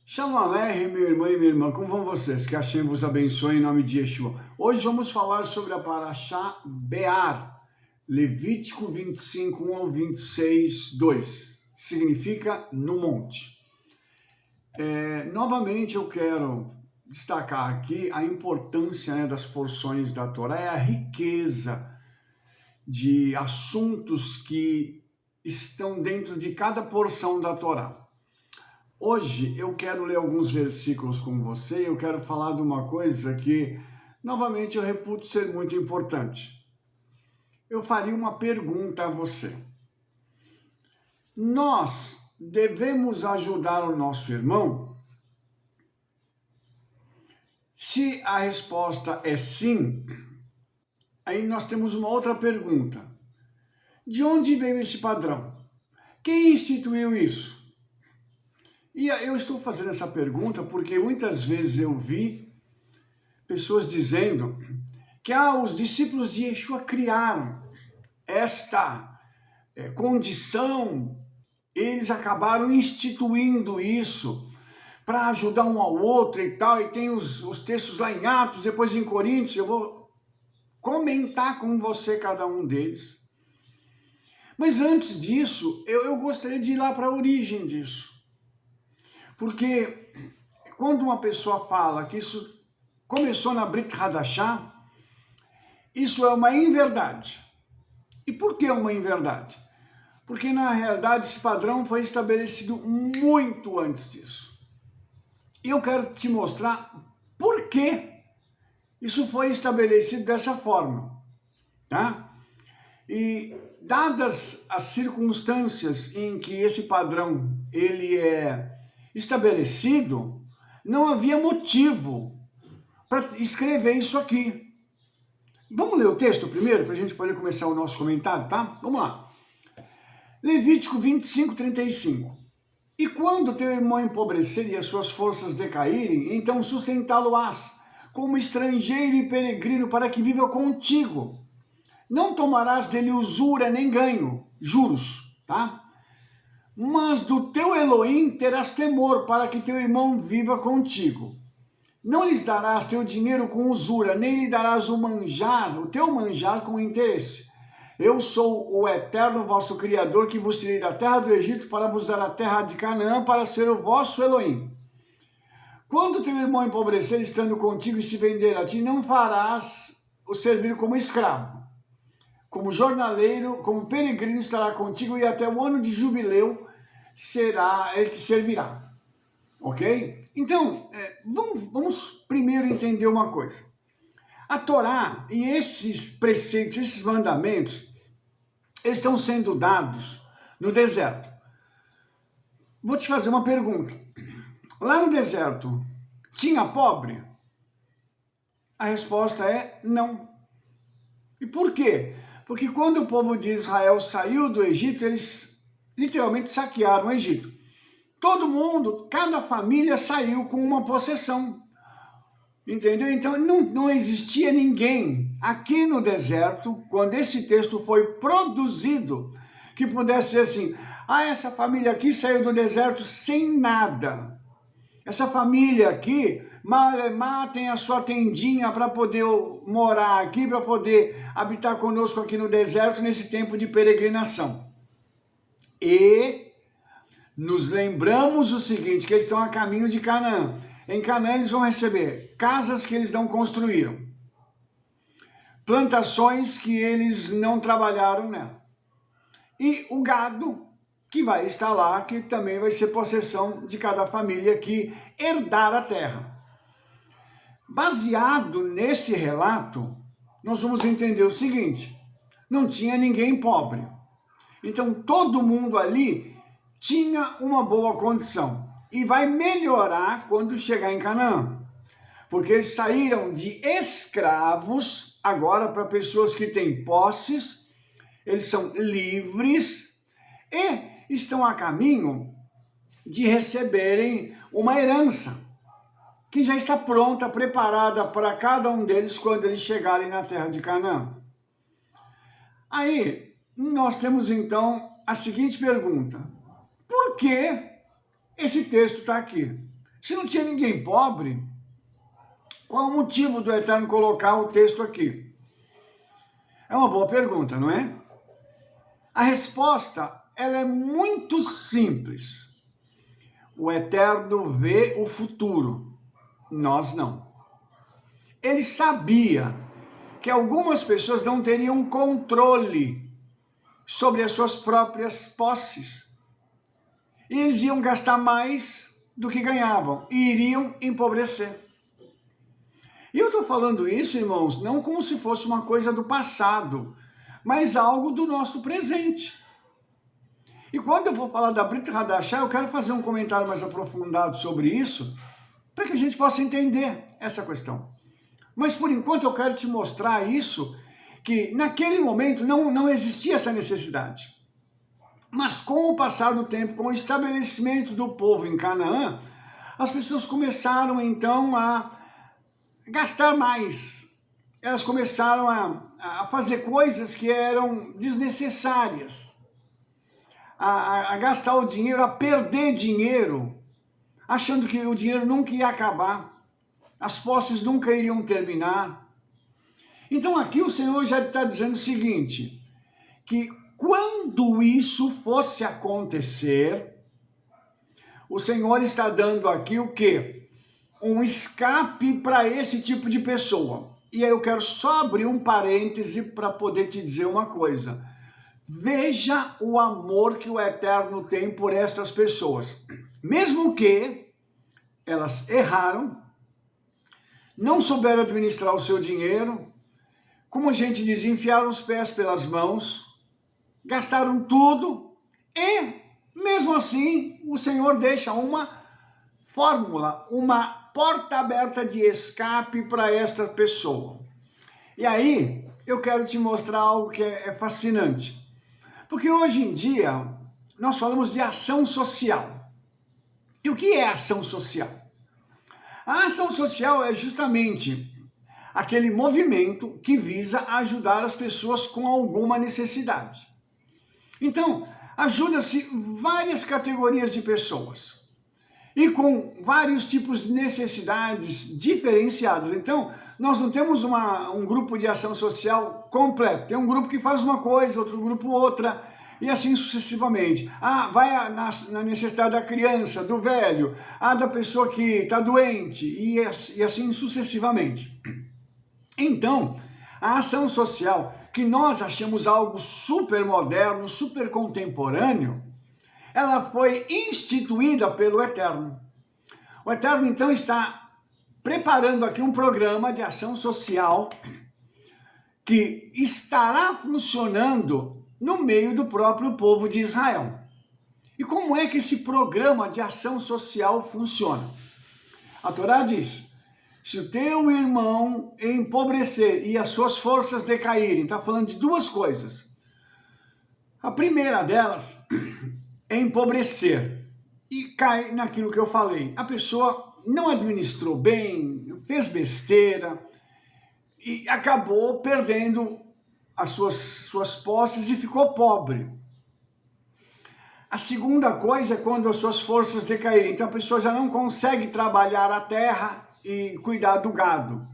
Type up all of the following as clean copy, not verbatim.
Shalom Aleichem, meu irmão e minha irmã, como vão vocês? Que Hashem vos abençoe em nome de Yeshua. Hoje vamos falar sobre a Parashá Be'ar, Levítico 25, 1 ao 26, 2. Significa no monte. Novamente eu quero destacar aqui a importância das porções da Torá, a riqueza de assuntos que estão dentro de cada porção da Torá. Hoje eu quero ler alguns versículos com você, eu quero falar de uma coisa que, novamente, eu reputo ser muito importante. Eu faria uma pergunta a você. Nós devemos ajudar o nosso irmão? Se a resposta é sim, aí nós temos uma outra pergunta. De onde veio esse padrão? Quem instituiu isso? E eu estou fazendo essa pergunta porque muitas vezes eu vi pessoas dizendo que os discípulos de Yeshua criaram esta condição, eles acabaram instituindo isso para ajudar um ao outro e tal, e tem os textos lá em Atos, depois em Coríntios, eu vou comentar com você cada um deles. Mas antes disso, eu gostaria de ir lá para a origem disso. Porque quando uma pessoa fala que isso começou na Brit Hadashah, isso é uma inverdade. E por que uma inverdade? Porque na realidade esse padrão foi estabelecido muito antes disso. E eu quero te mostrar por que isso foi estabelecido dessa forma, tá? E dadas as circunstâncias em que esse padrão ele é estabelecido, não havia motivo para escrever isso aqui. Vamos ler o texto primeiro, para a gente poder começar o nosso comentário, tá? Vamos lá. Levítico 25, 35. E quando teu irmão empobrecer e as suas forças decaírem, então sustentá-lo-ás como estrangeiro e peregrino para que viva contigo. Não tomarás dele usura nem ganho, juros, tá? Mas do teu Elohim terás temor para que teu irmão viva contigo. Não lhes darás teu dinheiro com usura, nem lhe darás o teu manjar com interesse. Eu sou o eterno vosso Criador, que vos tirei da terra do Egito para vos dar a terra de Canaã para ser o vosso Elohim. Quando teu irmão empobrecer estando contigo e se vender a ti, não farás o servir como escravo. Como jornaleiro, como peregrino estará contigo e até o ano de jubileu ele te servirá. Ok? Então, vamos primeiro entender uma coisa. A Torá e esses preceitos, esses mandamentos, estão sendo dados no deserto. Vou te fazer uma pergunta. Lá no deserto, tinha pobre? A resposta é não. E por quê? Porque quando o povo de Israel saiu do Egito, eles literalmente saquearam o Egito. Todo mundo, cada família saiu com uma possessão. Entendeu? Então não existia ninguém aqui no deserto, quando esse texto foi produzido, que pudesse dizer assim, essa família aqui saiu do deserto sem nada. Essa família aqui, matem a sua tendinha para poder morar aqui, para poder habitar conosco aqui no deserto nesse tempo de peregrinação. E nos lembramos o seguinte, que eles estão a caminho de Canaã. Em Canaã eles vão receber casas que eles não construíram, plantações que eles não trabalharam nela, e o gado que vai estar lá, que também vai ser possessão de cada família que herdar a terra. Baseado nesse relato, nós vamos entender o seguinte, não tinha ninguém pobre. Então todo mundo ali tinha uma boa condição. E vai melhorar quando chegar em Canaã. Porque eles saíram de escravos agora para pessoas que têm posses, eles são livres e estão a caminho de receberem uma herança que já está pronta, preparada para cada um deles quando eles chegarem na terra de Canaã. Aí, nós temos então a seguinte pergunta. Por que esse texto está aqui. Se não tinha ninguém pobre, qual o motivo do Eterno colocar o texto aqui? É uma boa pergunta, não é? A resposta, ela é muito simples. O Eterno vê o futuro, nós não. Ele sabia que algumas pessoas não teriam controle sobre as suas próprias posses. E eles iam gastar mais do que ganhavam e iriam empobrecer. E eu estou falando isso, irmãos, não como se fosse uma coisa do passado, mas algo do nosso presente. E quando eu vou falar da Brit Hadashah, eu quero fazer um comentário mais aprofundado sobre isso, para que a gente possa entender essa questão. Mas por enquanto eu quero te mostrar isso, que naquele momento não existia essa necessidade. Mas com o passar do tempo, com o estabelecimento do povo em Canaã, as pessoas começaram então a gastar mais. Elas começaram a fazer coisas que eram desnecessárias, a gastar o dinheiro, a perder dinheiro, achando que o dinheiro nunca ia acabar, as posses nunca iriam terminar. Então aqui o Senhor já está dizendo o seguinte, que quando isso fosse acontecer, o Senhor está dando aqui o quê? Um escape para esse tipo de pessoa. E aí eu quero só abrir um parêntese para poder te dizer uma coisa. Veja o amor que o Eterno tem por estas pessoas. Mesmo que elas erraram, não souberam administrar o seu dinheiro, como a gente diz, enfiaram os pés pelas mãos, gastaram tudo e, mesmo assim, o Senhor deixa uma fórmula, uma porta aberta de escape para esta pessoa. E aí, eu quero te mostrar algo que é fascinante. Porque hoje em dia, nós falamos de ação social. E o que é ação social? A ação social é justamente aquele movimento que visa ajudar as pessoas com alguma necessidade. Então, ajuda-se várias categorias de pessoas e com vários tipos de necessidades diferenciadas. Então, nós não temos um grupo de ação social completo. Tem um grupo que faz uma coisa, outro grupo outra, e assim sucessivamente. Vai na necessidade da criança, do velho, da pessoa que está doente, e assim sucessivamente. Então, a ação social, que nós achamos algo super moderno, super contemporâneo, ela foi instituída pelo Eterno. O Eterno, então, está preparando aqui um programa de ação social que estará funcionando no meio do próprio povo de Israel. E como é que esse programa de ação social funciona? A Torá diz, se o teu irmão empobrecer e as suas forças decaírem, está falando de duas coisas. A primeira delas é empobrecer e cai naquilo que eu falei. A pessoa não administrou bem, fez besteira e acabou perdendo as suas posses e ficou pobre. A segunda coisa é quando as suas forças decaírem. Então a pessoa já não consegue trabalhar a terra e cuidar do gado.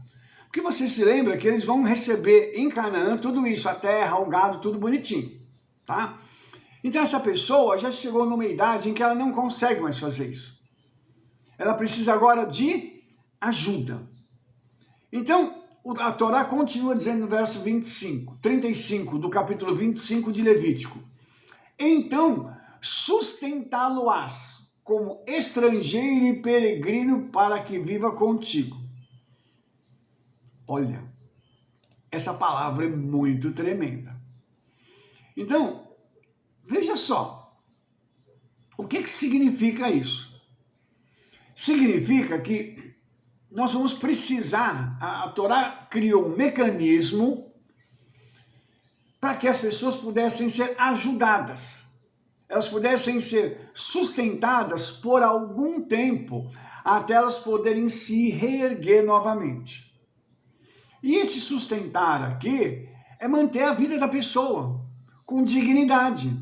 Porque você se lembra que eles vão receber em Canaã tudo isso, a terra, o gado, tudo bonitinho, tá? Então essa pessoa já chegou numa idade em que ela não consegue mais fazer isso. Ela precisa agora de ajuda. Então a Torá continua dizendo no verso 35 do capítulo 25 de Levítico. Então sustentá-lo-ás como estrangeiro e peregrino para que viva contigo. Olha, essa palavra é muito tremenda. Então, veja só, o que significa isso? Significa que nós vamos precisar, a Torá criou um mecanismo para que as pessoas pudessem ser ajudadas, elas pudessem ser sustentadas por algum tempo, até elas poderem se reerguer novamente. E esse sustentar aqui é manter a vida da pessoa com dignidade.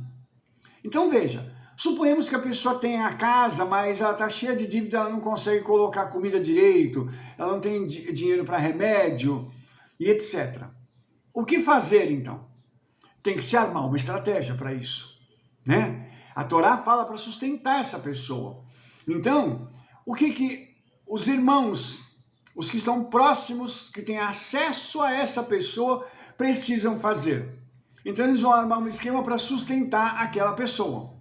Então veja, Suponhamos que a pessoa tenha a casa, mas ela está cheia de dívida, ela não consegue colocar comida direito, ela não tem dinheiro para remédio e etc. O que fazer então? Tem que se armar uma estratégia para isso, né? A Torá fala para sustentar essa pessoa. Então, o que os irmãos, os que estão próximos, que têm acesso a essa pessoa, precisam fazer? Então eles vão armar um esquema para sustentar aquela pessoa.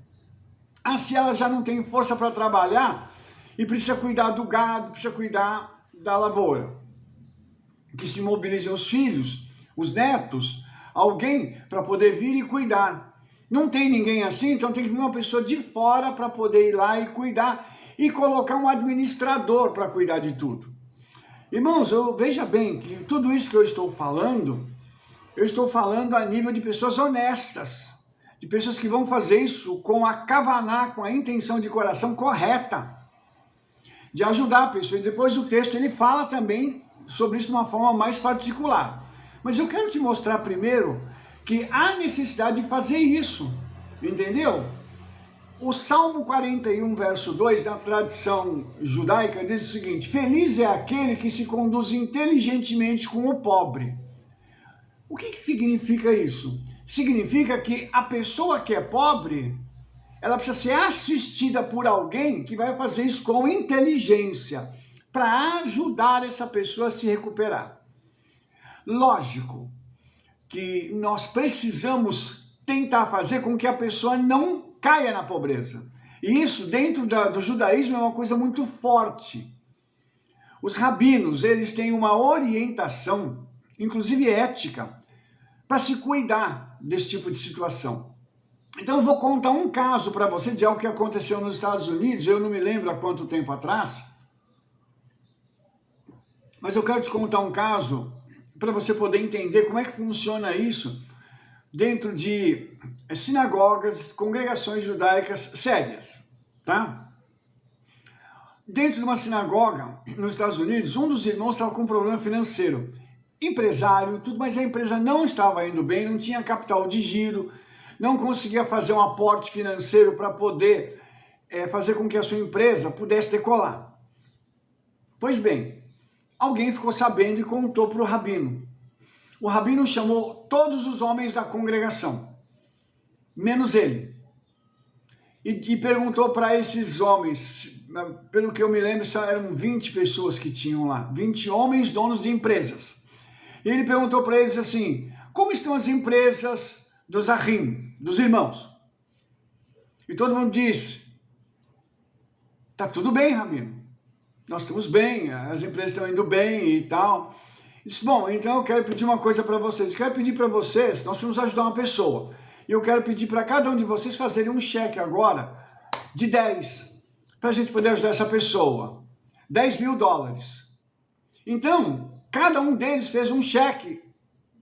Ah, se ela já não tem força para trabalhar e precisa cuidar do gado, precisa cuidar da lavoura, que se mobilizem os filhos, os netos, alguém para poder vir e cuidar. Não tem ninguém assim, então tem que vir uma pessoa de fora para poder ir lá e cuidar e colocar um administrador para cuidar de tudo. Irmãos, veja bem que tudo isso que eu estou falando a nível de pessoas honestas, de pessoas que vão fazer isso com a kavaná, com a intenção de coração correta, de ajudar a pessoa. E depois o texto ele fala também sobre isso de uma forma mais particular. Mas eu quero te mostrar primeiro que há necessidade de fazer isso, entendeu? O Salmo 41, verso 2, na tradição judaica, diz o seguinte: feliz é aquele que se conduz inteligentemente com o pobre. O que significa isso? Significa que a pessoa que é pobre, ela precisa ser assistida por alguém que vai fazer isso com inteligência, para ajudar essa pessoa a se recuperar. Lógico que nós precisamos tentar fazer com que a pessoa não caia na pobreza. E isso dentro do judaísmo é uma coisa muito forte. Os rabinos, eles têm uma orientação, inclusive ética, para se cuidar desse tipo de situação. Então eu vou contar um caso para você de algo que aconteceu nos Estados Unidos, eu não me lembro há quanto tempo atrás, mas eu quero te contar um caso para você poder entender como é que funciona isso dentro de sinagogas, congregações judaicas sérias, tá? Dentro de uma sinagoga nos Estados Unidos, um dos irmãos estava com um problema financeiro. Empresário, tudo, mas a empresa não estava indo bem, não tinha capital de giro, não conseguia fazer um aporte financeiro para poder fazer com que a sua empresa pudesse decolar. Pois bem, alguém ficou sabendo e contou para o rabino. O rabino chamou todos os homens da congregação, menos ele. E perguntou para esses homens, pelo que eu me lembro, eram 20 pessoas que tinham lá, 20 homens donos de empresas. E ele perguntou para eles assim: como estão as empresas dos ahim, dos irmãos? E todo mundo disse: tá tudo bem, rabino. Nós estamos bem, as empresas estão indo bem e tal. Ele disse: bom, então eu quero pedir uma coisa para vocês. Eu quero pedir para vocês, nós precisamos ajudar uma pessoa. E eu quero pedir para cada um de vocês fazerem um cheque agora de 10, para a gente poder ajudar essa pessoa. $10.000. Então, cada um deles fez um cheque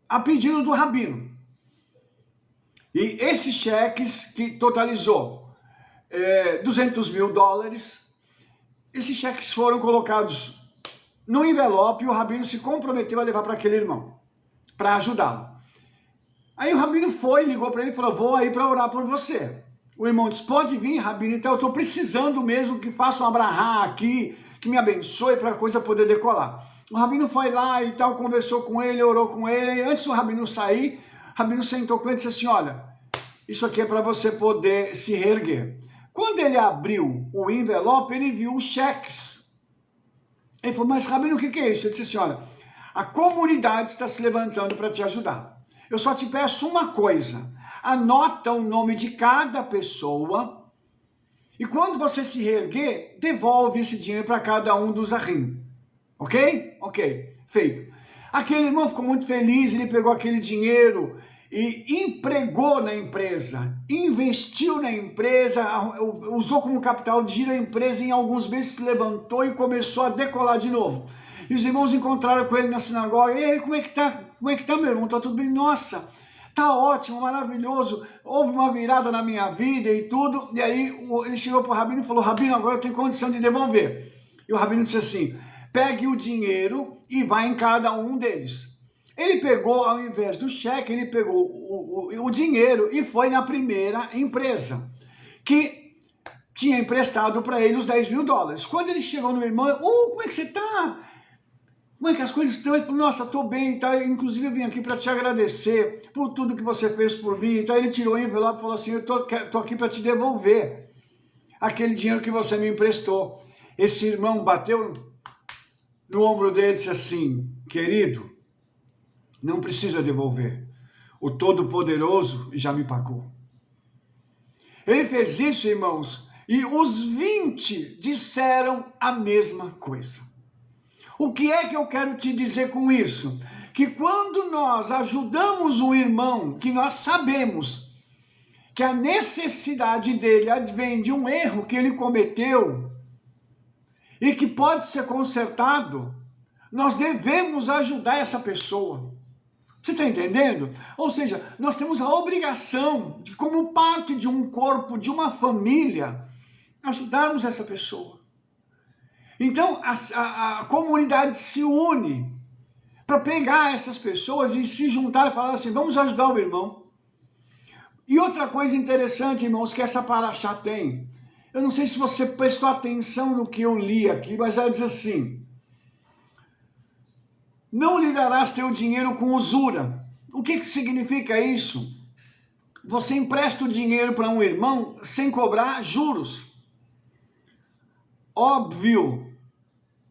a pedido do rabino. E esses cheques, que totalizou $200.000, esses cheques foram colocados no envelope e o rabino se comprometeu a levar para aquele irmão, para ajudá-lo. Aí o rabino foi, ligou para ele e falou: vou aí para orar por você. O irmão disse: pode vir, rabino, então eu estou precisando mesmo que faça um abrahá aqui, que me abençoe para a coisa poder decolar. O rabino foi lá e tal, conversou com ele, orou com ele, e antes do rabino sair, o rabino sentou com ele e disse assim: olha, isso aqui é para você poder se reerguer. Quando ele abriu o envelope, ele viu os cheques. Ele falou: mas rabino, o que é isso? Ele disse assim: olha, a comunidade está se levantando para te ajudar. Eu só te peço uma coisa: anota o nome de cada pessoa e quando você se reerguer, devolve esse dinheiro para cada um dos ahim. Ok? Ok, feito. Aquele irmão ficou muito feliz, ele pegou aquele dinheiro e empregou na empresa, investiu na empresa, usou como capital de giro a empresa, em alguns meses se levantou e começou a decolar de novo. E os irmãos encontraram com ele na sinagoga: e aí, como é que tá? Como é que tá, meu irmão? Tá tudo bem? Nossa, tá ótimo, maravilhoso, houve uma virada na minha vida e tudo. E aí ele chegou para o rabino e falou: rabino, agora eu tenho condição de devolver. E o rabino disse assim: pegue o dinheiro e vá em cada um deles. Ele pegou, ao invés do cheque, ele pegou o dinheiro e foi na primeira empresa, que tinha emprestado para ele os 10 mil dólares. Quando ele chegou no meu irmão, como é que você tá? Como é que as coisas estão? Ele falou, nossa, tô bem, tá? Inclusive eu vim aqui para te agradecer por tudo que você fez por mim. Então ele tirou o envelope e falou assim, eu tô aqui para te devolver aquele dinheiro que você me emprestou. Esse irmão bateu no ombro dele e disse assim, querido, não precisa devolver. O Todo-Poderoso já me pagou. Ele fez isso, irmãos, e os 20 disseram a mesma coisa. O que é que eu quero te dizer com isso? Que quando nós ajudamos um irmão, que nós sabemos que a necessidade dele advém de um erro que ele cometeu e que pode ser consertado, nós devemos ajudar essa pessoa. Você está entendendo? Ou seja, nós temos a obrigação de, como parte de um corpo, de uma família, ajudarmos essa pessoa. Então, a comunidade se une para pegar essas pessoas e se juntar e falar assim, vamos ajudar o irmão. E outra coisa interessante, irmãos, que essa paraxá tem, eu não sei se você prestou atenção no que eu li aqui, mas ela diz assim, não lhe darás teu dinheiro com usura. O que significa isso? Você empresta o dinheiro para um irmão sem cobrar juros. Óbvio,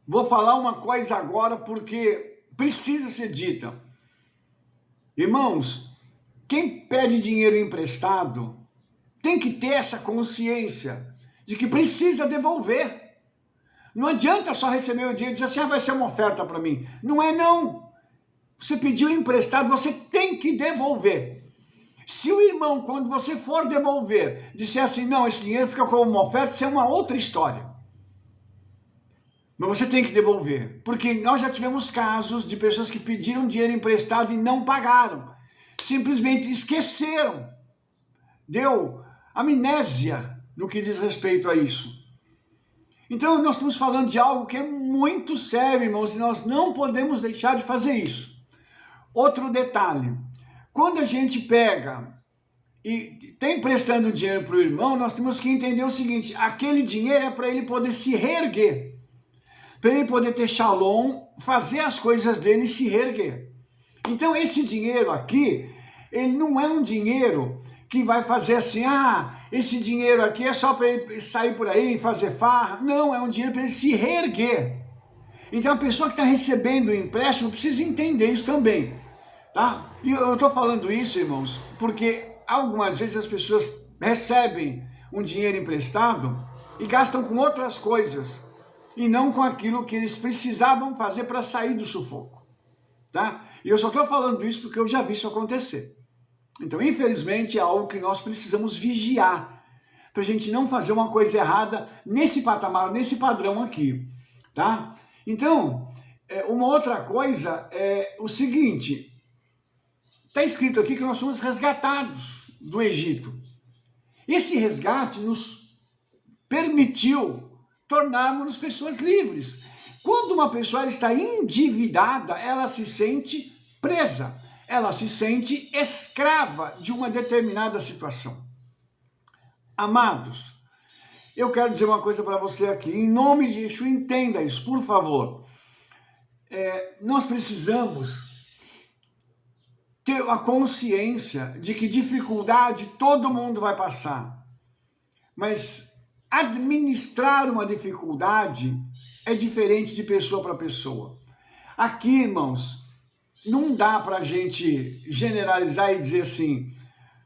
vou falar uma coisa agora porque precisa ser dita. Irmãos, quem pede dinheiro emprestado tem que ter essa consciência de que precisa devolver. Não adianta só receber o dinheiro e dizer assim, vai ser uma oferta para mim. Não é não. Você pediu emprestado, você tem que devolver. Se o irmão, quando você for devolver, disser assim, não, esse dinheiro fica como uma oferta, isso é uma outra história. Mas você tem que devolver. Porque nós já tivemos casos de pessoas que pediram dinheiro emprestado e não pagaram. Simplesmente esqueceram. Deu amnésia no que diz respeito a isso. Então nós estamos falando de algo que é muito sério, irmãos, e nós não podemos deixar de fazer isso. Outro detalhe, quando a gente pega e está emprestando dinheiro para o irmão, nós temos que entender o seguinte, aquele dinheiro é para ele poder se reerguer, para ele poder ter shalom, fazer as coisas dele e se reerguer. Então esse dinheiro aqui, ele não é um dinheiro que vai fazer assim, esse dinheiro aqui é só para ele sair por aí e fazer farra. Não, é um dinheiro para ele se reerguer. Então a pessoa que está recebendo o empréstimo precisa entender isso também, tá? E eu estou falando isso, irmãos, porque algumas vezes as pessoas recebem um dinheiro emprestado e gastam com outras coisas, e não com aquilo que eles precisavam fazer para sair do sufoco, tá? E eu só estou falando isso porque eu já vi isso acontecer. Então, infelizmente, é algo que nós precisamos vigiar, para a gente não fazer uma coisa errada nesse patamar, nesse padrão aqui, tá? Então, uma outra coisa é o seguinte, está escrito aqui que nós somos resgatados do Egito. Esse resgate nos permitiu tornarmos pessoas livres. Quando uma pessoa está endividada, ela se sente presa, ela se sente escrava de uma determinada situação. Amados, eu quero dizer uma coisa para você aqui, em nome de Yeshua, entenda isso, por favor. Nós precisamos ter a consciência de que dificuldade todo mundo vai passar, mas administrar uma dificuldade é diferente de pessoa para pessoa. Aqui, irmãos, não dá para a gente generalizar e dizer assim,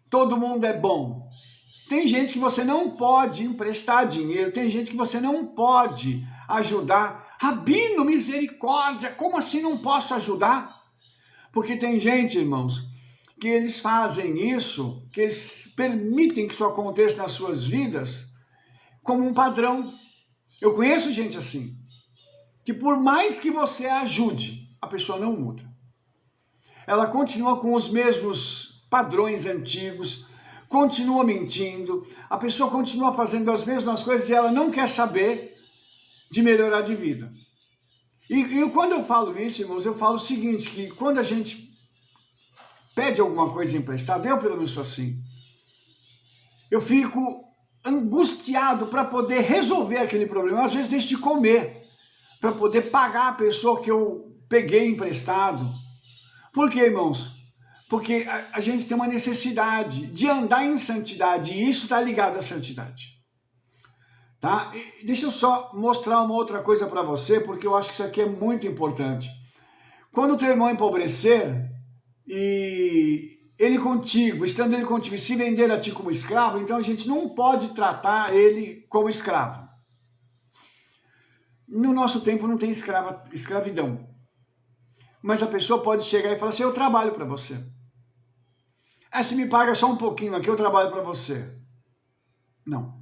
todo mundo é bom. Tem gente que você não pode emprestar dinheiro, tem gente que você não pode ajudar. Rabino, misericórdia, como assim não posso ajudar? Porque tem gente, irmãos, que eles fazem isso, que eles permitem que isso aconteça nas suas vidas como um padrão. Eu conheço gente assim, que por mais que você ajude, a pessoa não muda. Ela continua com os mesmos padrões antigos, continua mentindo, a pessoa continua fazendo as mesmas coisas e ela não quer saber de melhorar de vida. E quando eu falo isso, irmãos, eu falo o seguinte, que quando a gente pede alguma coisa emprestada, eu pelo menos sou assim, eu fico angustiado para poder resolver aquele problema. Às vezes deixo de comer para poder pagar a pessoa que eu peguei emprestado. Por quê, irmãos? Porque a gente tem uma necessidade de andar em santidade e isso está ligado à santidade. Tá? E deixa eu só mostrar uma outra coisa para você, porque eu acho que isso aqui é muito importante. Quando o teu irmão empobrecer e ele contigo, estando ele contigo e se vender a ti como escravo, então a gente não pode tratar ele como escravo. No nosso tempo não tem escravidão. Mas a pessoa pode chegar e falar assim, eu trabalho para você. Se me paga só um pouquinho aqui, eu trabalho para você. Não.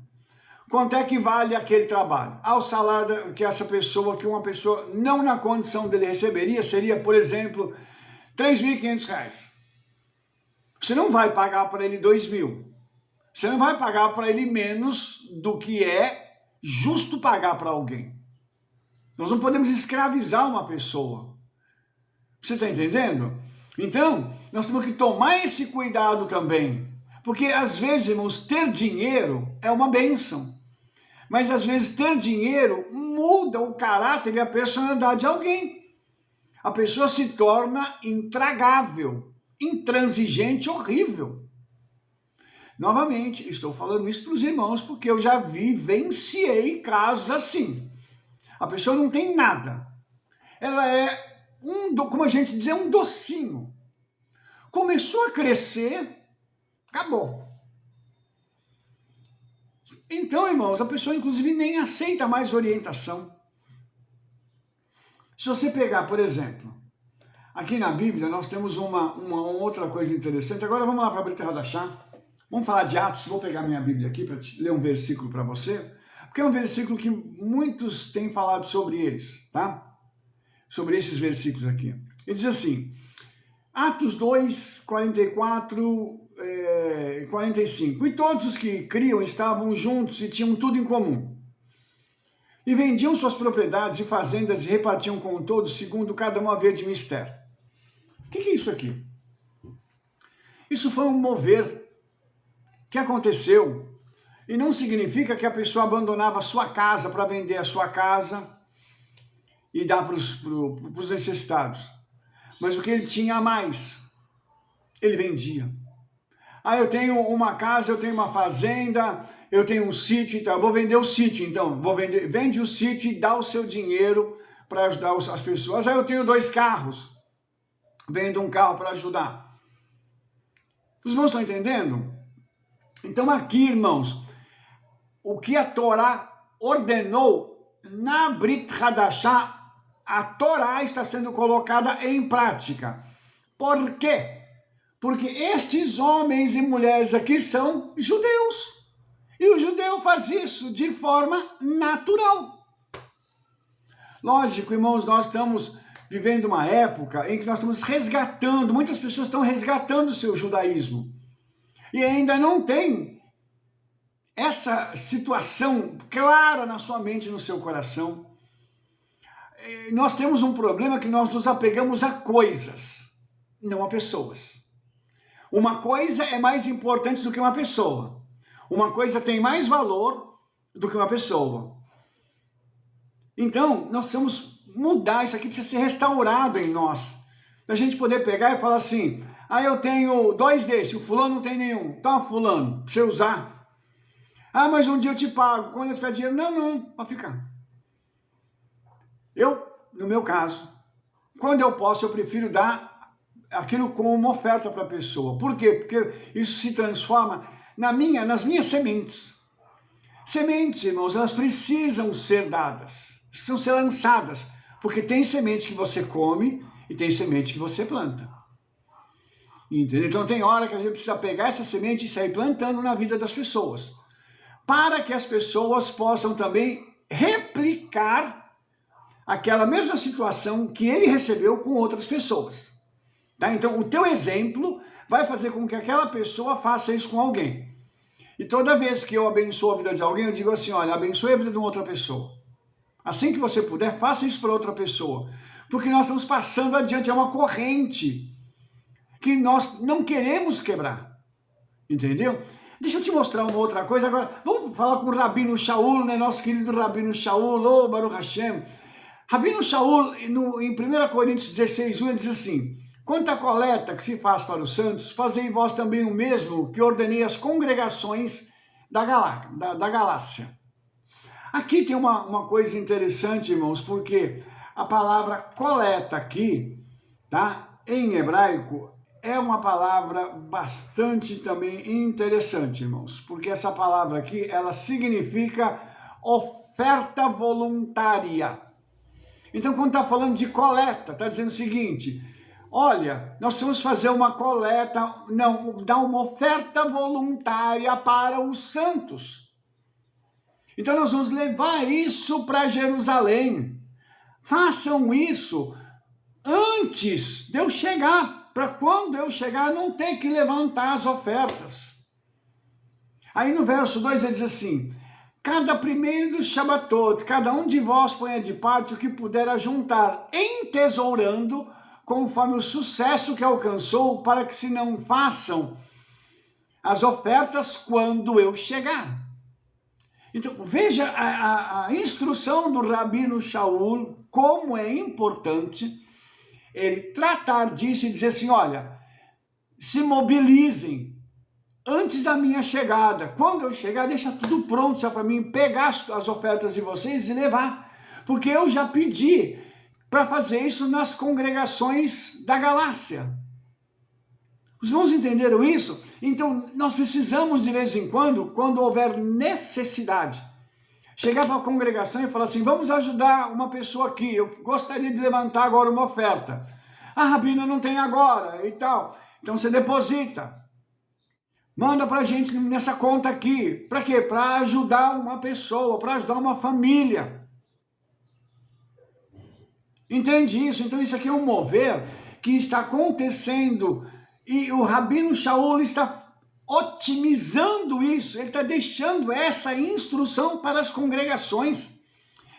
Quanto é que vale aquele trabalho? O salário que uma pessoa não na condição dele receberia, seria, por exemplo, R$3.500. Você não vai pagar para ele 2.000. Você não vai pagar para ele menos do que é justo pagar para alguém. Nós não podemos escravizar uma pessoa. Você está entendendo? Então, nós temos que tomar esse cuidado também. Porque às vezes, irmãos, ter dinheiro é uma bênção. Mas às vezes ter dinheiro muda o caráter e a personalidade de alguém. A pessoa se torna intragável, intransigente, horrível. Novamente, estou falando isso para os irmãos porque eu já vivenciei casos assim. A pessoa não tem nada. Ela é, como a gente diz, um docinho. Começou a crescer, acabou. Então, irmãos, a pessoa inclusive nem aceita mais orientação. Se você pegar, por exemplo, aqui na Bíblia nós temos uma outra coisa interessante. Agora vamos lá para Brit Hadashah. Vamos falar de Atos. Vou pegar minha Bíblia aqui para ler um versículo para você. Porque é um versículo que muitos têm falado sobre eles, tá? Sobre esses versículos aqui. Ele diz assim, Atos 2, 44, 45. E todos os que criam estavam juntos e tinham tudo em comum. E vendiam suas propriedades e fazendas e repartiam com todos, segundo cada um havia de mistério. O que é isso aqui? Isso foi um mover que aconteceu. E não significa que a pessoa abandonava a sua casa para vender a sua casa e dar para os necessitados. Mas o que ele tinha a mais, ele vendia. Eu tenho uma casa, eu tenho uma fazenda, eu tenho um sítio, então eu vou vender o sítio, então vende o sítio e dá o seu dinheiro para ajudar as pessoas. Eu tenho 2 carros, vendo um carro para ajudar. Os irmãos estão entendendo? Então aqui, irmãos, o que a Torá ordenou na Brit Hadashah, a Torá está sendo colocada em prática. Por quê? Porque estes homens e mulheres aqui são judeus. E o judeu faz isso de forma natural. Lógico, irmãos, nós estamos vivendo uma época em que nós estamos resgatando, muitas pessoas estão resgatando o seu judaísmo. E ainda não tem essa situação clara na sua mente e no seu coração. Nós temos um problema que nós nos apegamos a coisas, não a pessoas. Uma coisa é mais importante do que uma pessoa. Uma coisa tem mais valor do que uma pessoa. Então, nós precisamos mudar, isso aqui precisa ser restaurado em nós. A gente poder pegar e falar assim, eu tenho 2 desses, o fulano não tem nenhum. Tá, fulano, pra você usar. Mas um dia eu te pago, quando eu tiver dinheiro, não, pode ficar. No meu caso, quando eu posso, eu prefiro dar aquilo como uma oferta para a pessoa. Por quê? Porque isso se transforma nas minhas sementes. Sementes, irmãos, elas precisam ser dadas, precisam ser lançadas, porque tem semente que você come e tem semente que você planta. Entendeu? Então tem hora que a gente precisa pegar essa semente e sair plantando na vida das pessoas, para que as pessoas possam também replicar aquela mesma situação que ele recebeu com outras pessoas. Tá? Então, o teu exemplo vai fazer com que aquela pessoa faça isso com alguém. E toda vez que eu abençoo a vida de alguém, eu digo assim, olha, abençoe a vida de uma outra pessoa. Assim que você puder, faça isso para outra pessoa. Porque nós estamos passando adiante, é uma corrente que nós não queremos quebrar. Entendeu? Deixa eu te mostrar uma outra coisa agora. Vamos falar com o Rabino Shaul, né? Nosso querido Rabino Shaul, oh, Baruch Hashem. Rabino Shaul, em 1 Coríntios 16, 1, ele diz assim: quanto à coleta que se faz para os santos, fazei vós também o mesmo que ordenei às congregações da Galácia. Aqui tem uma coisa interessante, irmãos, porque a palavra coleta aqui, tá? Em hebraico, é uma palavra bastante também interessante, irmãos, porque essa palavra aqui, ela significa oferta voluntária. Então, quando está falando de coleta, está dizendo o seguinte: olha, nós vamos fazer uma coleta, não, dar uma oferta voluntária para os santos. Então, nós vamos levar isso para Jerusalém. Façam isso antes de eu chegar, para quando eu chegar não ter que levantar as ofertas. Aí no verso 2 ele diz assim: cada primeiro do Shabatot, cada um de vós ponha de parte o que puder ajuntar, entesourando, conforme o sucesso que alcançou, para que se não façam as ofertas quando eu chegar. Então, veja a instrução do Rabino Shaul, como é importante ele tratar disso e dizer assim: olha, se mobilizem antes da minha chegada. Quando eu chegar, deixa tudo pronto já para mim pegar as ofertas de vocês e levar. Porque eu já pedi para fazer isso nas congregações da Galácia. Os irmãos entenderam isso? Então, nós precisamos de vez em quando houver necessidade, chegar para a congregação e falar assim: vamos ajudar uma pessoa aqui, eu gostaria de levantar agora uma oferta. Ah, Rabino, não tem agora e tal. Então você deposita. Manda para a gente nessa conta aqui. Para quê? Para ajudar uma pessoa, para ajudar uma família. Entende isso? Então isso aqui é um mover que está acontecendo e o Rabino Shaul está otimizando isso, ele está deixando essa instrução para as congregações.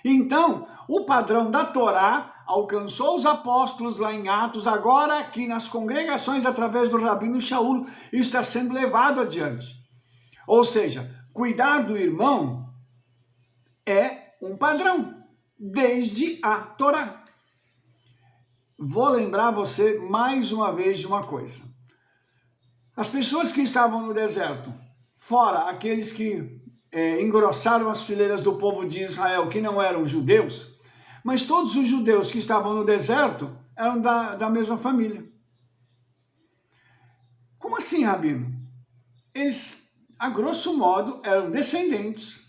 Então, o padrão da Torá alcançou os apóstolos lá em Atos, agora aqui nas congregações, através do Rabino Shaul, isso está sendo levado adiante. Ou seja, cuidar do irmão é um padrão, desde a Torá. Vou lembrar você mais uma vez de uma coisa. As pessoas que estavam no deserto, fora aqueles que engrossaram as fileiras do povo de Israel, que não eram judeus, mas todos os judeus que estavam no deserto eram da mesma família. Como assim, Rabino? Eles, a grosso modo, eram descendentes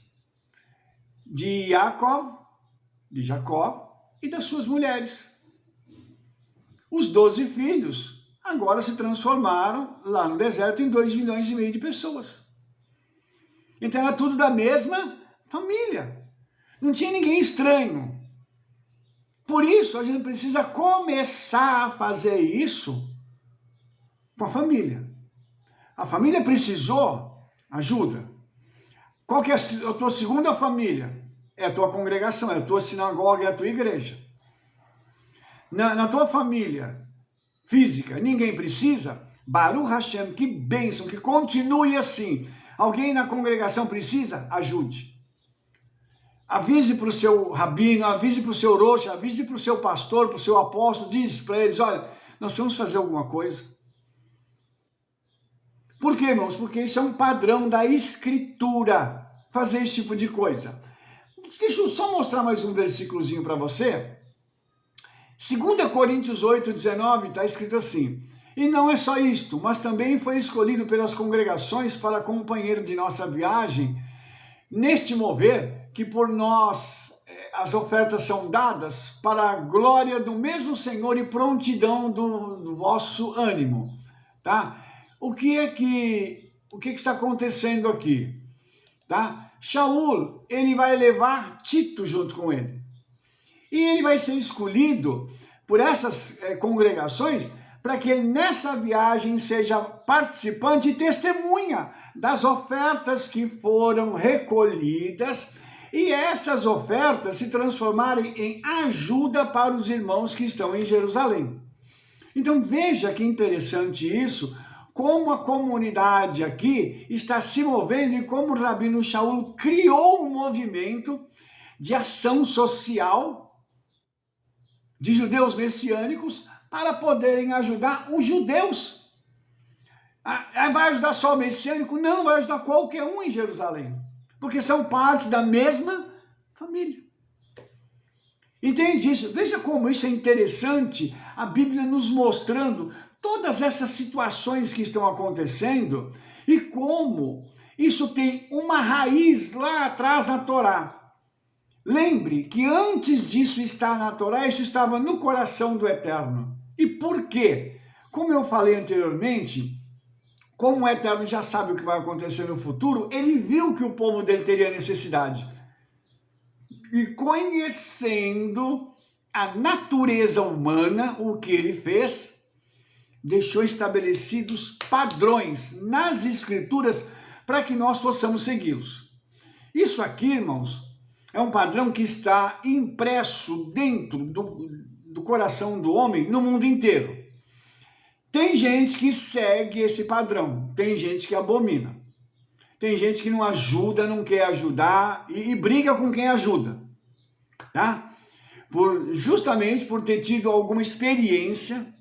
de Jacó e das suas mulheres. Os 12 filhos agora se transformaram lá no deserto em 2,5 milhões de pessoas. Então era tudo da mesma família. Não tinha ninguém estranho. Por isso a gente precisa começar a fazer isso com a família. A família precisou ajuda. Qual que é a tua segunda família? É a tua congregação, é a tua sinagoga, é a tua igreja. Na tua família física, ninguém precisa? Baruch Hashem, que bênção, que continue assim. Alguém na congregação precisa? Ajude. Avise para o seu rabino, avise para o seu roxa, avise para o seu pastor, para o seu apóstolo, diz para eles: olha, nós vamos fazer alguma coisa. Por quê, irmãos? Porque isso é um padrão da Escritura, fazer esse tipo de coisa. Deixa eu só mostrar mais um versículozinho para você. 2 Coríntios 8, 19, está escrito assim: e não é só isto, mas também foi escolhido pelas congregações para companheiro de nossa viagem, neste mover, que por nós as ofertas são dadas para a glória do mesmo Senhor e prontidão do vosso ânimo. Tá? O que está acontecendo aqui? Tá? Shaul, ele vai levar Tito junto com ele. E ele vai ser escolhido por essas congregações para que ele nessa viagem seja participante e testemunha das ofertas que foram recolhidas e essas ofertas se transformarem em ajuda para os irmãos que estão em Jerusalém. Então veja que interessante isso, como a comunidade aqui está se movendo e como o Rabino Shaul criou um movimento de ação social de judeus messiânicos para poderem ajudar os judeus. Vai ajudar só o messiânico? Não, vai ajudar qualquer um em Jerusalém, porque são partes da mesma família. Entende isso? Veja como isso é interessante, a Bíblia nos mostrando todas essas situações que estão acontecendo e como isso tem uma raiz lá atrás na Torá. Lembre que antes disso estar na Torá, isso estava no coração do Eterno. E por quê? Como eu falei anteriormente, como o Eterno já sabe o que vai acontecer no futuro, ele viu que o povo dele teria necessidade. E conhecendo a natureza humana, o que ele fez, deixou estabelecidos padrões nas Escrituras para que nós possamos segui-los. Isso aqui, irmãos, é um padrão que está impresso dentro do coração do homem no mundo inteiro. Tem gente que segue esse padrão, tem gente que abomina. Tem gente que não ajuda, não quer ajudar e briga com quem ajuda, tá? Justamente por ter tido alguma experiência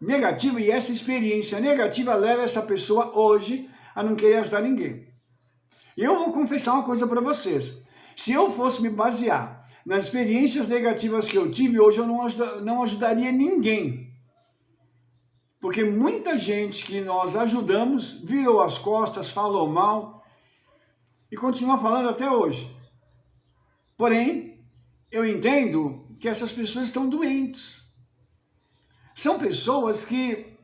negativa, e essa experiência negativa leva essa pessoa hoje a não querer ajudar ninguém. Eu vou confessar uma coisa para vocês. Se eu fosse me basear nas experiências negativas que eu tive, hoje eu não ajudaria ninguém. Porque muita gente que nós ajudamos virou as costas, falou mal e continua falando até hoje. Porém, eu entendo que essas pessoas estão doentes. São pessoas que,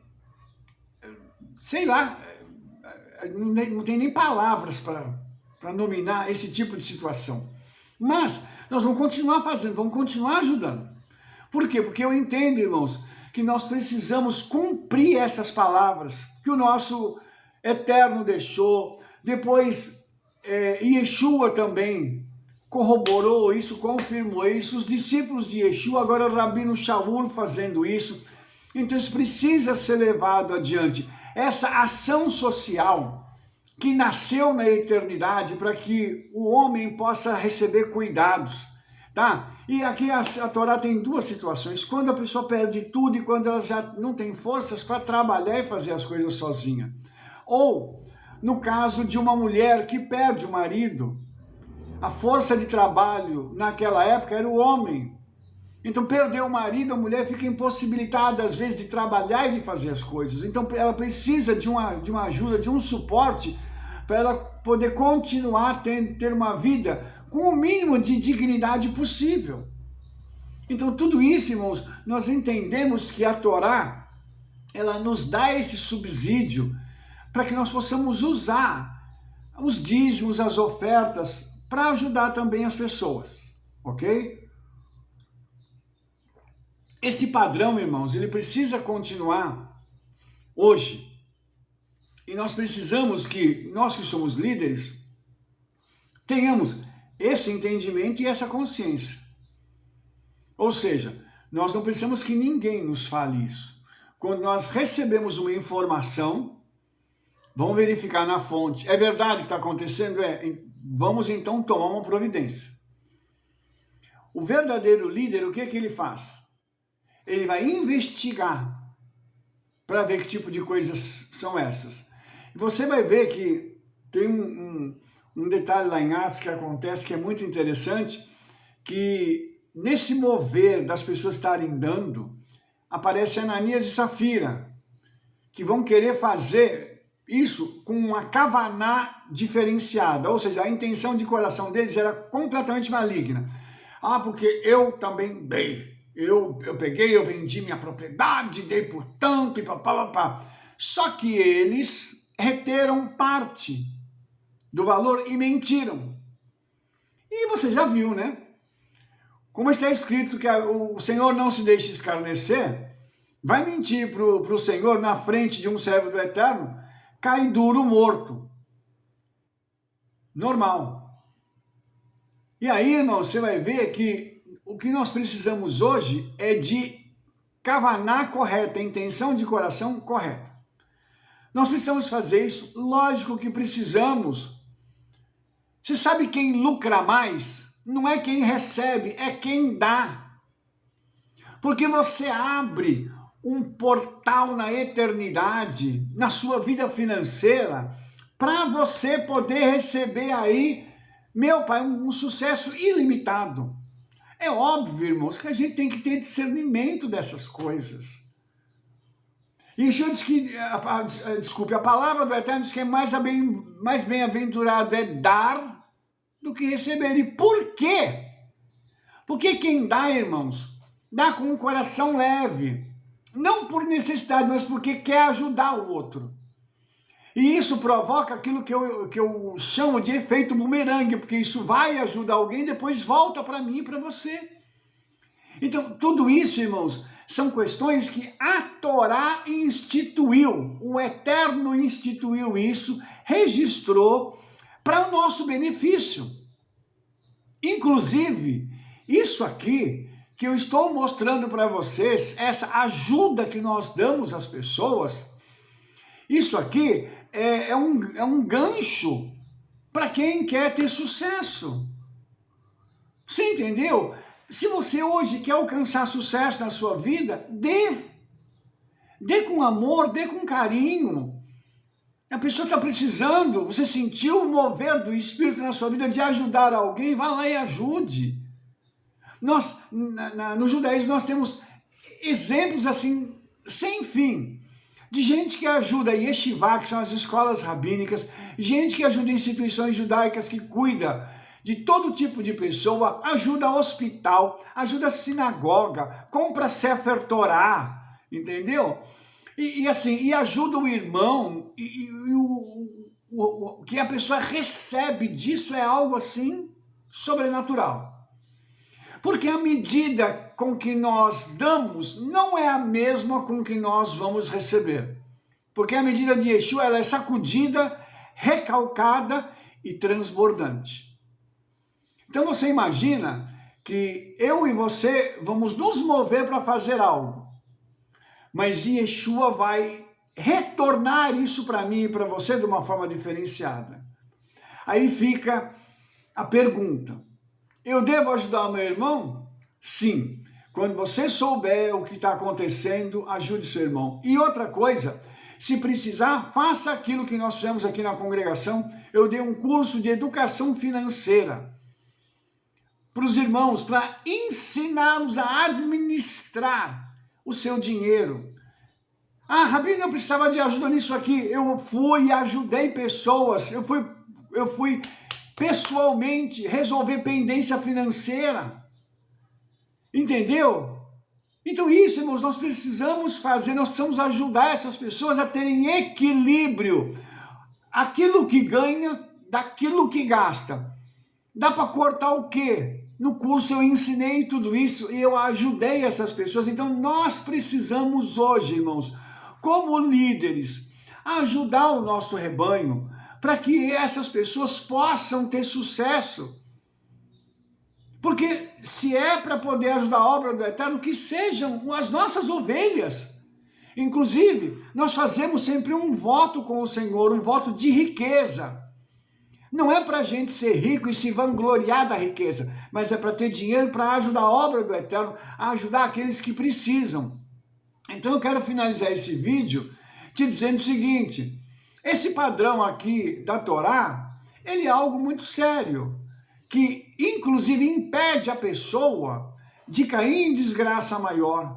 sei lá, não tem nem palavras para nominar esse tipo de situação. Mas nós vamos continuar fazendo, vamos continuar ajudando. Por quê? Porque eu entendo, irmãos, que nós precisamos cumprir essas palavras que o nosso Eterno deixou. Depois, Yeshua também corroborou isso, confirmou isso. Os discípulos de Yeshua, agora o Rabino Shaul fazendo isso. Então isso precisa ser levado adiante. Essa ação social que nasceu na eternidade para que o homem possa receber cuidados. Tá? E aqui a Torá tem duas situações, quando a pessoa perde tudo e quando ela já não tem forças para trabalhar e fazer as coisas sozinha. Ou, no caso de uma mulher que perde o marido, a força de trabalho naquela época era o homem. Então perdeu o marido, a mulher fica impossibilitada às vezes de trabalhar e de fazer as coisas. Então ela precisa de uma ajuda, de um suporte para ela poder continuar ter uma vida com o mínimo de dignidade possível. Então tudo isso, irmãos, nós entendemos que a Torá, ela nos dá esse subsídio para que nós possamos usar os dízimos, as ofertas, para ajudar também as pessoas, ok? Esse padrão, irmãos, ele precisa continuar hoje. E nós precisamos que, nós que somos líderes, tenhamos esse entendimento e essa consciência. Ou seja, nós não precisamos que ninguém nos fale isso. Quando nós recebemos uma informação, vamos verificar na fonte. É verdade que está acontecendo? Vamos então tomar uma providência. O verdadeiro líder, o que ele faz? Ele vai investigar para ver que tipo de coisas são essas. E você vai ver que tem um detalhe lá em Atos que acontece que é muito interessante, que nesse mover das pessoas estarem dando, aparece Ananias e Safira, que vão querer fazer isso com uma kavaná diferenciada, ou seja, a intenção de coração deles era completamente maligna. Porque eu também dei. Eu peguei, eu vendi minha propriedade, dei por tanto e papapá. Só que eles reteram parte do valor e mentiram. E você já viu, né? Como está escrito que o Senhor não se deixa escarnecer, vai mentir para o Senhor na frente de um servo do Eterno, cai duro morto. Normal. E aí, irmão, você vai ver que o que nós precisamos hoje é de kavaná correta, intenção de coração correta. Nós precisamos fazer isso? Lógico que precisamos. Você sabe quem lucra mais? Não é quem recebe, é quem dá. Porque você abre um portal na eternidade, na sua vida financeira, para você poder receber aí, meu pai, um sucesso ilimitado. É óbvio, irmãos, que a gente tem que ter discernimento dessas coisas. E Yeshua diz que, desculpe, a palavra do Eterno diz que é mais bem-aventurado é dar do que receber. E por quê? Porque quem dá, irmãos, dá com um coração leve. Não por necessidade, mas porque quer ajudar o outro. E isso provoca aquilo que eu chamo de efeito bumerangue, porque isso vai ajudar alguém e depois volta para mim e para você. Então, tudo isso, irmãos, são questões que a Torá instituiu, o Eterno instituiu isso, registrou para o nosso benefício. Inclusive, isso aqui que eu estou mostrando para vocês, essa ajuda que nós damos às pessoas, isso aqui é um gancho para quem quer ter sucesso. Você entendeu? Se você hoje quer alcançar sucesso na sua vida, dê. Dê com amor, dê com carinho. A pessoa está precisando, você sentiu o mover do Espírito na sua vida de ajudar alguém, vá lá e ajude. Nós, no judaísmo, nós temos exemplos assim, sem fim, de gente que ajuda yeshivá, que são as escolas rabínicas, gente que ajuda instituições judaicas, que cuida de todo tipo de pessoa, ajuda hospital, ajuda sinagoga, compra Sefer Torá, entendeu? E assim, e ajuda o irmão, o que a pessoa recebe disso é algo assim sobrenatural. Porque a medida com que nós damos não é a mesma com que nós vamos receber. Porque a medida de Yeshua ela é sacudida, recalcada e transbordante. Então você imagina que eu e você vamos nos mover para fazer algo. Mas Yeshua vai retornar isso para mim e para você de uma forma diferenciada. Aí fica a pergunta. Eu devo ajudar o meu irmão? Sim. Quando você souber o que está acontecendo, ajude seu irmão. E outra coisa, se precisar, faça aquilo que nós fizemos aqui na congregação. Eu dei um curso de educação financeira para os irmãos, para ensiná-los a administrar o seu dinheiro. Ah, Rabino, eu precisava de ajuda nisso aqui. Eu fui e ajudei pessoas. Eu fui pessoalmente resolver pendência financeira. Entendeu? Então isso, irmãos, nós precisamos fazer, nós precisamos ajudar essas pessoas a terem equilíbrio. Aquilo que ganha, daquilo que gasta. Dá para cortar o quê? No curso eu ensinei tudo isso e eu ajudei essas pessoas. Então nós precisamos hoje, irmãos, como líderes, ajudar o nosso rebanho, para que essas pessoas possam ter sucesso. Porque se é para poder ajudar a obra do Eterno, que sejam as nossas ovelhas. Inclusive, nós fazemos sempre um voto com o Senhor, um voto de riqueza. Não é para a gente ser rico e se vangloriar da riqueza, mas é para ter dinheiro para ajudar a obra do Eterno, a ajudar aqueles que precisam. Então eu quero finalizar esse vídeo te dizendo o seguinte: esse padrão aqui da Torá, ele é algo muito sério, que inclusive impede a pessoa de cair em desgraça maior.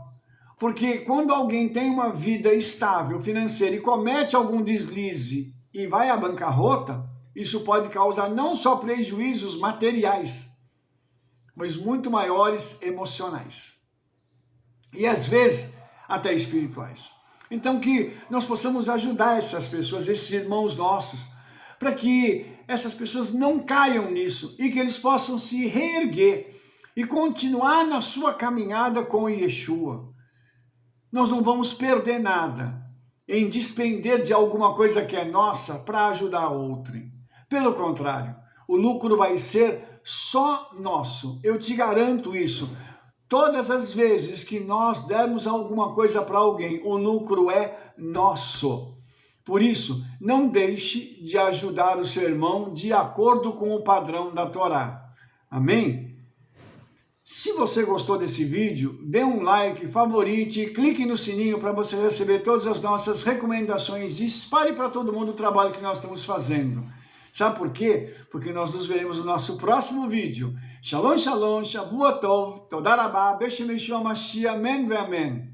Porque quando alguém tem uma vida estável financeira e comete algum deslize e vai à bancarrota, isso pode causar não só prejuízos materiais, mas muito maiores emocionais. E às vezes até espirituais. Então que nós possamos ajudar essas pessoas, esses irmãos nossos, para que essas pessoas não caiam nisso e que eles possam se reerguer e continuar na sua caminhada com Yeshua. Nós não vamos perder nada em despender de alguma coisa que é nossa para ajudar outrem. Pelo contrário, o lucro vai ser só nosso. Eu te garanto isso. Todas as vezes que nós dermos alguma coisa para alguém, o lucro é nosso. Por isso, não deixe de ajudar o seu irmão de acordo com o padrão da Torá. Amém? Se você gostou desse vídeo, dê um like, favorite, clique no sininho para você receber todas as nossas recomendações e espalhe para todo mundo o trabalho que nós estamos fazendo. Sabe por quê? Porque nós nos veremos no nosso próximo vídeo. Shalom, shalom, Shavua Tov, Toda Rabá, Beshem Yeshua Mashiach, Amen ve Amen.